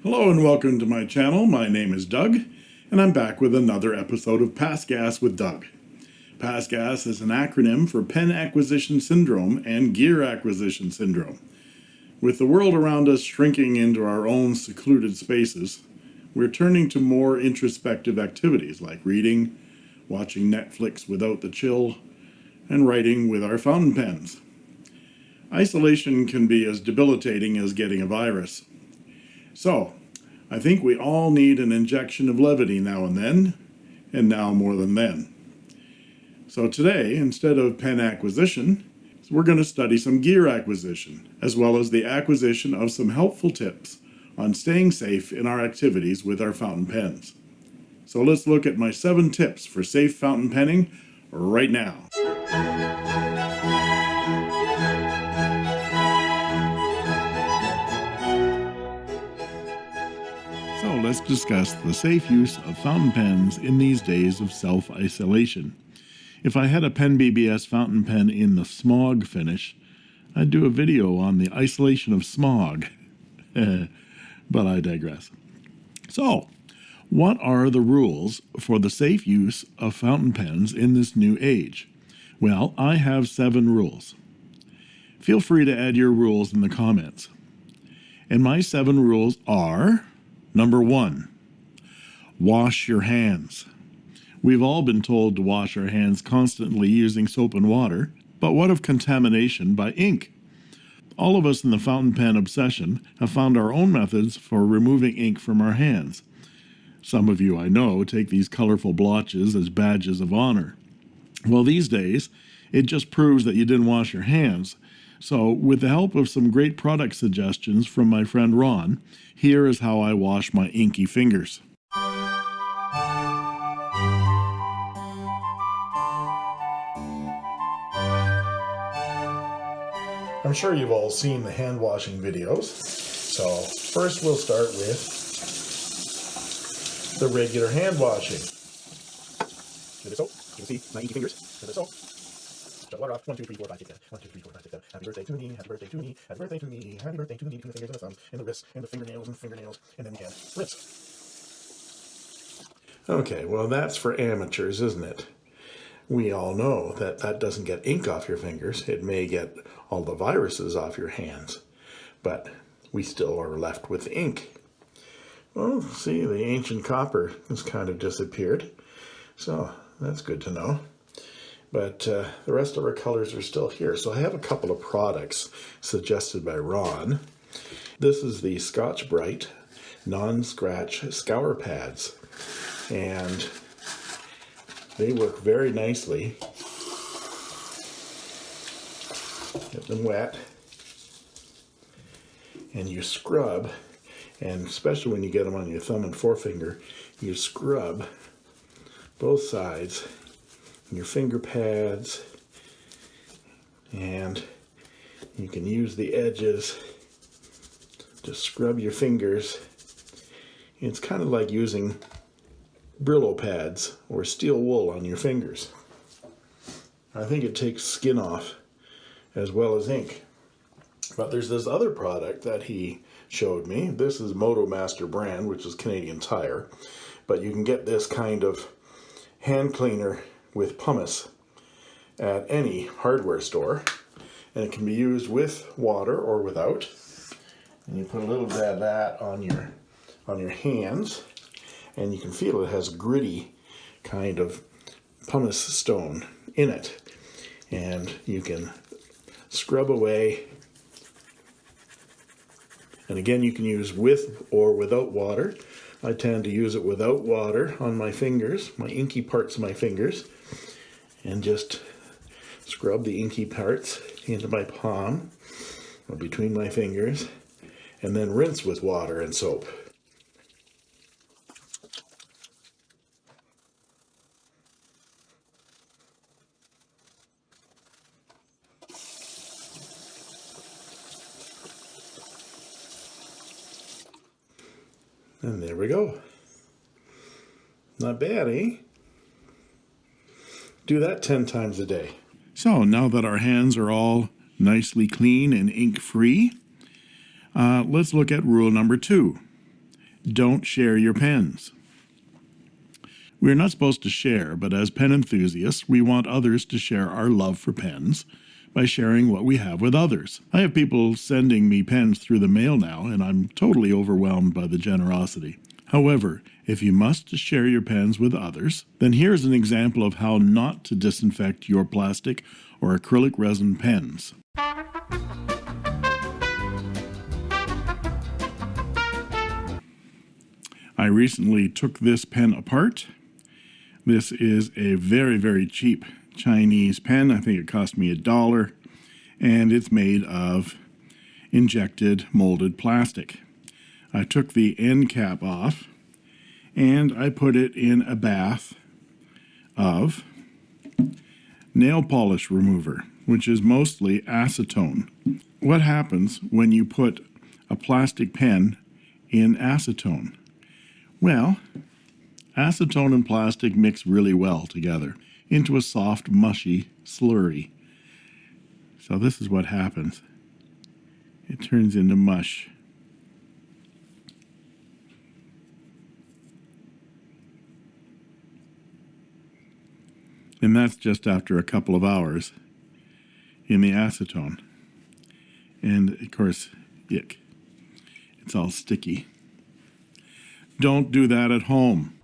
Hello and welcome to my channel. My name is Doug, and I'm back with another episode of Pass Gas with Doug. Pass Gas is an acronym for Pen Acquisition Syndrome and Gear Acquisition Syndrome. With the world around us shrinking into our own secluded spaces, we're turning to more introspective activities like reading, watching Netflix without the chill, and writing with our fountain pens. Isolation can be as debilitating as getting a virus. So, I think we all need an injection of levity now and then, and now more than then. So today, instead of pen acquisition, we're going to study some gear acquisition, as well as the acquisition of some helpful tips on staying safe in our activities with our fountain pens. So let's look at my 7 tips for safe fountain penning right now. So let's discuss the safe use of fountain pens in these days of self-isolation. If I had a Pen BBS fountain pen in the smog finish, I'd do a video on the isolation of smog. But I digress. So, what are the rules for the safe use of fountain pens in this new age? Well, I have 7 rules. Feel free to add your rules in the comments. And my 7 rules are: Number 1, wash your hands. We've all been told to wash our hands constantly using soap and water, but what of contamination by ink? All of us in the fountain pen obsession have found our own methods for removing ink from our hands. Some of you I know take these colorful blotches as badges of honor. Well, these days, it just proves that you didn't wash your hands. So, with the help of some great product suggestions from my friend Ron, here is how I wash my inky fingers. I'm sure you've all seen the hand washing videos. So, first we'll start with the regular hand washing. Give it a soap. You can see my inky fingers. Give it a soap. Shut the water off. 1, 2, 3, 4, 5, 6, 7. 1, 2, 3, 4, 5, 6, 7. Happy birthday to me. Happy birthday to me. Happy birthday to me. Happy birthday to me. Between the fingers and the thumbs and the wrists and the fingernails, and then we can rinse. Okay, well that's for amateurs, isn't it? We all know that that doesn't get ink off your fingers. It may get all the viruses off your hands, but we still are left with ink. Well, see, the ancient copper has kind of disappeared, so that's good to know. But the rest of our colors are still here. So I have a couple of products suggested by Ron. This is the Scotch Brite non-scratch scour pads, and they work very nicely. Get them wet, and you scrub, and especially when you get them on your thumb and forefinger, you scrub both sides, your finger pads, and you can use the edges to scrub your fingers. It's kind of like using Brillo pads or steel wool on your fingers. I think it takes skin off as well as ink. But there's this other product that he showed me. This is MotoMaster brand, which is Canadian Tire, but you can get this kind of hand cleaner with pumice at any hardware store, and it can be used with water or without. And you put a little bit of that on your hands, and you can feel it has gritty kind of pumice stone in it, and you can scrub away. And again, you can use with or without water. I tend to use it without water on my fingers, my inky parts of my fingers, and just scrub the inky parts into my palm or between my fingers, and then rinse with water and soap. And there we go. Not bad, eh? Do that 10 times a day. So now that our hands are all nicely clean and ink-free, let's look at rule number 2. Don't share your pens. We're not supposed to share, but as pen enthusiasts, we want others to share our love for pens by sharing what we have with others. I have people sending me pens through the mail now, and I'm totally overwhelmed by the generosity. However, if you must share your pens with others, then here's an example of how not to disinfect your plastic or acrylic resin pens. I recently took this pen apart. This is a very, very cheap Chinese pen. I think it cost me $1, and it's made of injected molded plastic. I took the end cap off, and I put it in a bath of nail polish remover, which is mostly acetone. What happens when you put a plastic pen in acetone? Well, acetone and plastic mix really well together into a soft, mushy slurry. So this is what happens. It turns into mush. And that's just after a couple of hours in the acetone. And of course, yuck. It's all sticky. Don't do that at home.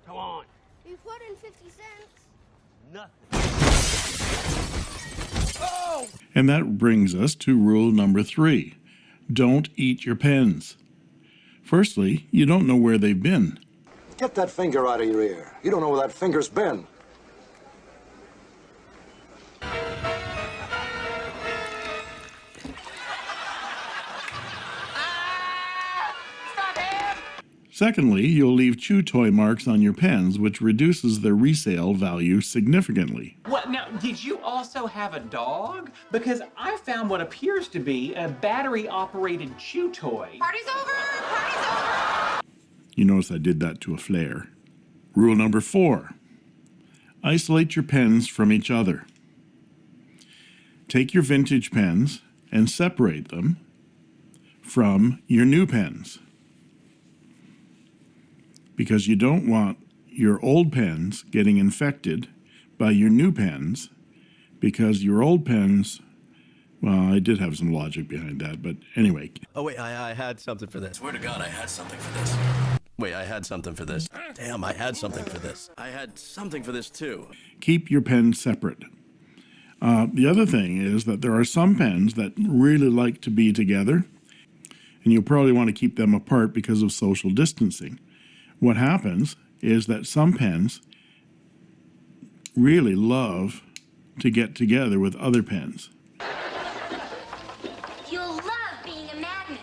Come on. We put in 50 cents. Nothing. Oh! And that brings us to rule number 3. Don't eat your pens. Firstly, you don't know where they've been. Get that finger out of your ear. You don't know where that finger's been. Secondly, you'll leave chew toy marks on your pens, which reduces their resale value significantly. What, now, did you also have a dog? Because I found what appears to be a battery-operated chew toy. Party's over! Party's over! You notice I did that to a flare. Rule number 4. Isolate your pens from each other. Take your vintage pens and separate them from your new pens, because you don't want your old pens getting infected by your new pens, because your old pens, well, I did have some logic behind that, but anyway. Oh, wait, I had something for this. Swear to God, I had something for this. Wait, I had something for this. Damn, I had something for this. I had something for this, too. Keep your pens separate. The other thing is that there are some pens that really like to be together, and you'll probably want to keep them apart because of social distancing. What happens is that some pens really love to get together with other pens. You'll love being a magnet.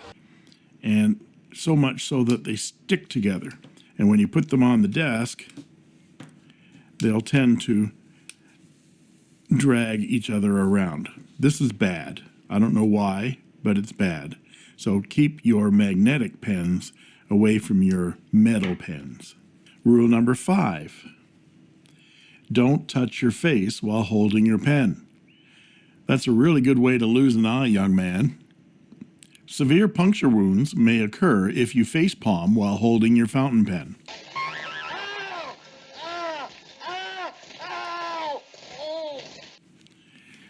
And so much so that they stick together. And when you put them on the desk, they'll tend to drag each other around. This is bad. I don't know why, but it's bad. So keep your magnetic pens away from your metal pens. Rule number 5. Don't touch your face while holding your pen. That's a really good way to lose an eye, young man. Severe puncture wounds may occur if you face palm while holding your fountain pen.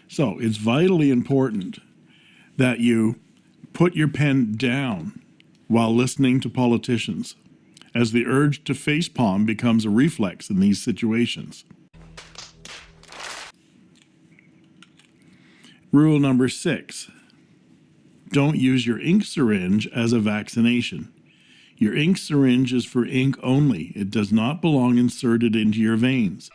So it's vitally important that you put your pen down while listening to politicians, as the urge to facepalm becomes a reflex in these situations. Rule number 6. Don't use your ink syringe as a vaccination. Your ink syringe is for ink only. It does not belong inserted into your veins.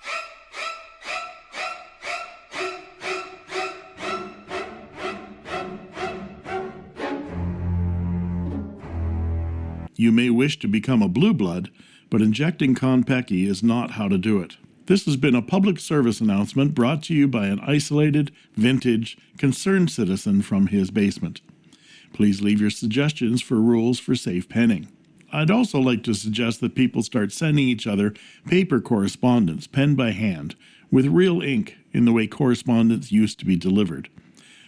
You may wish to become a blue blood, but injecting Konpeki is not how to do it. This has been a public service announcement brought to you by an isolated, vintage, concerned citizen from his basement. Please leave your suggestions for rules for safe penning. I'd also like to suggest that people start sending each other paper correspondence, pen by hand, with real ink in the way correspondence used to be delivered.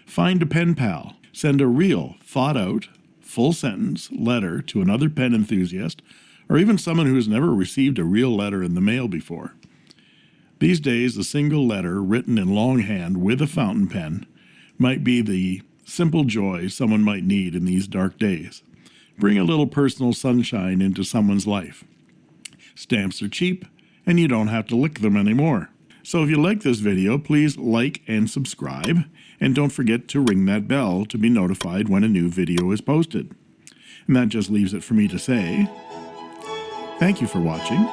Find a pen pal. Send a real, thought-out, full sentence letter to another pen enthusiast, or even someone who has never received a real letter in the mail before. These days, a single letter written in longhand with a fountain pen might be the simple joy someone might need in these dark days. Bring a little personal sunshine into someone's life. Stamps are cheap, and you don't have to lick them anymore. So if you like this video, please like and subscribe, and don't forget to ring that bell to be notified when a new video is posted. And that just leaves it for me to say, thank you for watching,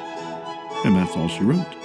and that's all she wrote.